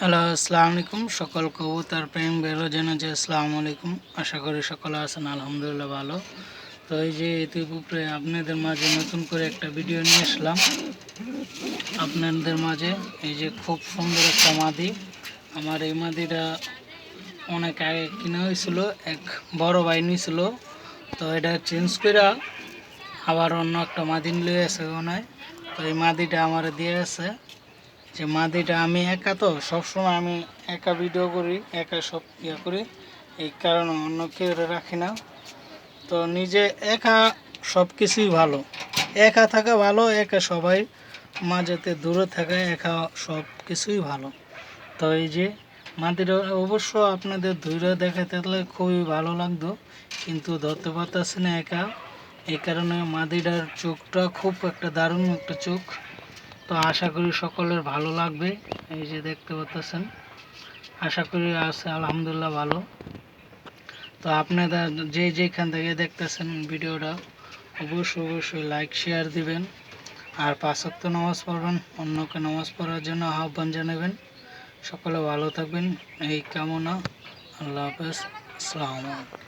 Hello, আসসালামু আলাইকুম। সকল কবুতর প্রেম বেরো জানাচ্ছি আসসালামু আলাইকুম। আশা করি সকলে আছেন আলহামদুলিল্লাহ ভালো। তো এই যে ইতিপূর্বে আপনাদের মাঝে নতুন করে একটা ভিডিও নিয়ে আসলাম আপনাদের মাঝে। এই যে খুব সুন্দর একটা মাদি, আমার এই মাদিটা অনেক আগে কিনা হয়েছিল, এক বড় ভাই নিয়েছিল। তো এটা চেঞ্জ করে আবার অন্য একটা মাদি নিয়ে আছে ওনায়। তো এই মাদিটা আমার দিয়ে আছে। যে মাদিটা আমি একা, তো সবসময় আমি একা ভিডিও করি, একা সব করি, এই কারণে অন্য কেউ রাখি না। তো নিজে একা সব কিছুই ভালো, একা থাকা ভালো, একা সবাই মাঝেতে দূরে থাকা, একা সব কিছুই ভালো। তো এই যে মাদিটা অবশ্য আপনাদের ধৈর্য দেখাতে গেলে খুবই ভালো লাগতো, কিন্তু ধরতে পারতেছি না একা। এই কারণে মাদিটার চোখটা খুব একটা দারুণ একটা চোখ। তো আশা করি সকলের ভালো লাগবে। এই যে দেখতে পাচ্ছেন, আশা করি আছে আলহামদুলিল্লাহ ভালো। তো আপনারা যে যেখান থেকে দেখতেছেন ভিডিওটা, অবশ্যই লাইক শেয়ার দিবেন, আর 5 ওয়াক্ত নামাজ পড়বেন, অন্যকে নামাজ পড়ার জন্য আহ্বান জানাবেন। সকলে ভালো থাকবেন এই কামনা। আল্লাহ হাফেজ, আসসালামু আলাইকুম।